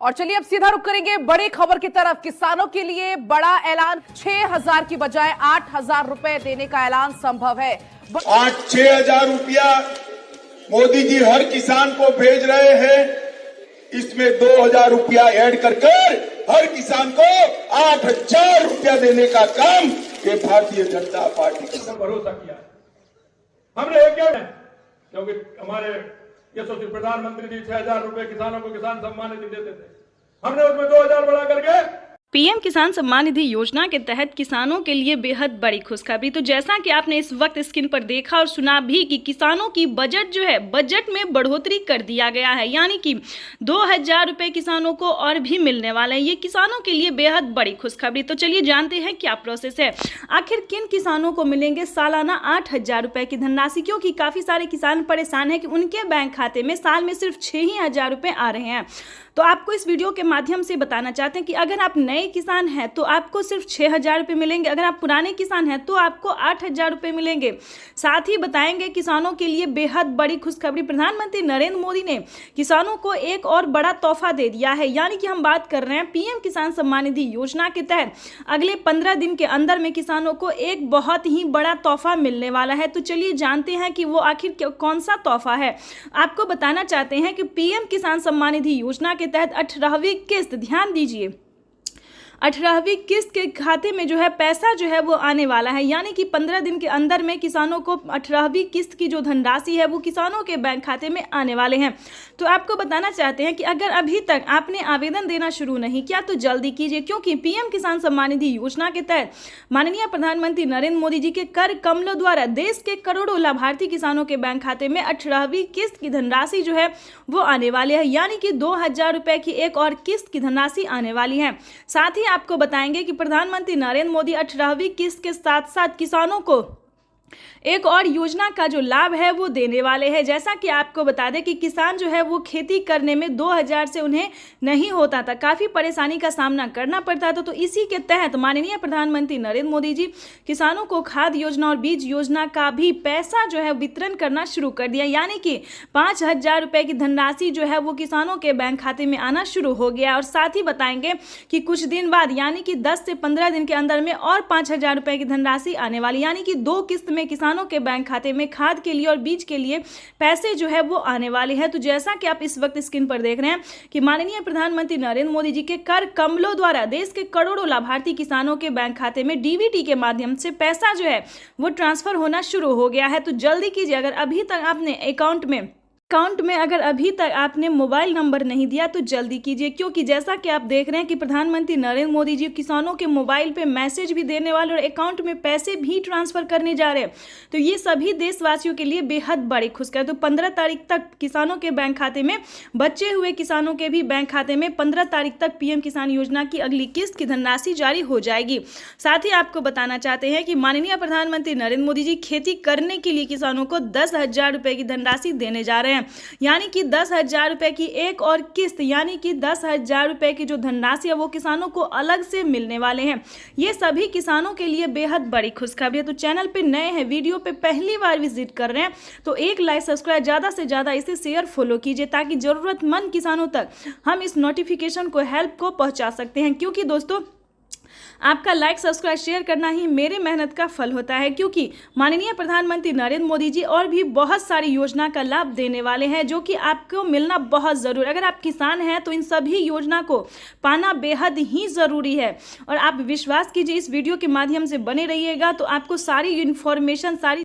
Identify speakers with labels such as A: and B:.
A: और चलिए अब सीधा रुक करेंगे बड़ी खबर की तरफ। किसानों के लिए बड़ा ऐलान, 6,000 की बजाय 8,000 रुपए देने का ऐलान संभव है।
B: 6,000 रुपया मोदी जी हर किसान को भेज रहे हैं। इसमें 2,000 रुपया ऐड कर हर किसान को 8,000 रुपया देने का काम ये भारतीय जनता पार्टी ने
C: भरोसा किया है। हमने क्या है, क्योंकि हमारे यशस्वी प्रधानमंत्री जी 6,000 रुपए किसानों को किसान सम्मान निधि देते थे, हमने उसमें 2,000 बढ़ा करके
D: पीएम किसान सम्मान निधि योजना के तहत किसानों के लिए बेहद बड़ी खुशखबरी। तो जैसा कि आपने इस वक्त स्क्रीन पर देखा और सुना भी कि किसानों की बजट जो है, बजट में बढ़ोतरी कर दिया गया है, यानी कि 2,000 रुपए किसानों को और भी मिलने वाले हैं। ये किसानों के लिए बेहद बड़ी खुशखबरी। तो चलिए जानते हैं क्या प्रोसेस है, आखिर किन किसानों को मिलेंगे सालाना 8,000 रुपए की धनराशि। क्योंकि काफ़ी सारे किसान परेशान हैं कि उनके बैंक खाते में साल में सिर्फ 6,000 रुपए आ रहे हैं। तो आपको इस वीडियो के माध्यम से बताना चाहते हैं कि अगर आप नए किसान हैं तो आपको सिर्फ 6,000 रुपये मिलेंगे, अगर आप पुराने किसान हैं तो आपको 8,000 रुपये मिलेंगे। साथ ही बताएंगे किसानों के लिए बेहद बड़ी खुशखबरी, प्रधानमंत्री नरेंद्र मोदी ने किसानों को एक और बड़ा तोहफा दे दिया है। यानी कि हम बात कर रहे हैं पीएम किसान सम्मान निधि योजना के तहत अगले 15 दिन के अंदर में किसानों को एक बहुत ही बड़ा तोहफा मिलने वाला है। तो चलिए जानते हैं कि वो आखिर कौन सा तोहफा है। आपको बताना चाहते हैं कि पीएम किसान सम्मान निधि योजना के तहत 18वीं किस्त, ध्यान दीजिए, 18वीं किस्त के खाते में जो है पैसा जो है वो आने वाला है। यानी कि 15 दिन के अंदर में किसानों को 18वीं किस्त की जो धनराशि है वो किसानों के बैंक खाते में आने वाले हैं। तो आपको बताना चाहते हैं कि अगर अभी तक आपने आवेदन देना शुरू नहीं किया तो जल्दी कीजिए, क्योंकि पीएम किसान सम्मान निधि योजना के तहत माननीय प्रधानमंत्री नरेंद्र मोदी जी के कर कमलों द्वारा देश के करोड़ों लाभार्थी किसानों के बैंक खाते में 18वीं किस्त की धनराशि जो है वो आने वाली है। यानी कि 2,000 रुपए की एक और किस्त की धनराशि आने वाली है। साथ ही आपको बताएंगे कि प्रधानमंत्री नरेंद्र मोदी 18वीं किस्त के साथ साथ किसानों को एक और योजना का जो लाभ है वो देने वाले हैं। जैसा कि आपको बता दें कि किसान जो है वो खेती करने में 2,000 से उन्हें नहीं होता था, काफ़ी परेशानी का सामना करना पड़ता था। तो इसी के तहत माननीय प्रधानमंत्री नरेंद्र मोदी जी किसानों को खाद योजना और बीज योजना का भी पैसा जो है वितरण करना शुरू कर दिया। यानी कि 5,000 रुपये की धनराशि जो है वो किसानों के बैंक खाते में आना शुरू हो गया। और साथ ही बताएंगे कि कुछ दिन बाद यानी कि 10 से 15 दिन के अंदर में और 5,000 रुपये की धनराशि आने वाली, यानी कि 2 किस्त में किसानों के बैंक खाते में खाद के लिए और बीज के लिए पैसे जो है वो आने वाले हैं। तो जैसा कि आप इस वक्त स्क्रीन पर देख रहे हैं कि माननीय प्रधानमंत्री नरेंद्र मोदी जी के कर कमलों द्वारा देश के करोड़ों लाभार्थी किसानों के बैंक खाते में डीबीटी के माध्यम से पैसा जो है वो ट्रांसफर होना शुरू हो गया है। तो जल्दी कीजिए, अगर अभी तक आपने अकाउंट में अगर अभी तक आपने मोबाइल नंबर नहीं दिया तो जल्दी कीजिए, क्योंकि जैसा कि आप देख रहे हैं कि प्रधानमंत्री नरेंद्र मोदी जी किसानों के मोबाइल पे मैसेज भी देने वाले और अकाउंट में पैसे भी ट्रांसफर करने जा रहे हैं। तो ये सभी देशवासियों के लिए बेहद बड़ी खुशखबरी। तो 15 तारीख तक किसानों के बैंक खाते में, बचे हुए किसानों के भी बैंक खाते में 15 तारीख तक पीएम किसान योजना की अगली किस्त की धनराशि जारी हो जाएगी। साथ ही आपको बताना चाहते हैं कि माननीय प्रधानमंत्री नरेंद्र मोदी जी खेती करने के लिए किसानों को 10,000 रुपये की धनराशि देने जा रहे हैं। यानी कि 10,000 रुपए की एक और किस्त, यानी कि 10,000 रुपए की जो धनराशि है वो किसानों को अलग से मिलने वाले हैं। ये सभी किसानों के लिए बेहद बड़ी खुशखबरी है। तो चैनल पे नए हैं, वीडियो पे पहली बार विजिट कर रहे हैं तो एक लाइक, सब्सक्राइब, ज़्यादा से ज़्यादा इसे शेयर, फॉलो कीजिए, ताकि ज़रूरतमंद किसानों तक हम इस नोटिफिकेशन को, हेल्प को पहुँचा सकते हैं। क्योंकि दोस्तों आपका लाइक, सब्सक्राइब, शेयर करना ही मेरे मेहनत का फल होता है। क्योंकि माननीय प्रधानमंत्री नरेंद्र मोदी जी और भी बहुत सारी योजना का लाभ देने वाले हैं जो कि आपको मिलना बहुत ज़रूरी। अगर आप किसान हैं तो इन सभी योजना को पाना बेहद ही ज़रूरी है। और आप विश्वास कीजिए, इस वीडियो के माध्यम से बने रहिएगा तो आपको सारी इन्फॉर्मेशन, सारी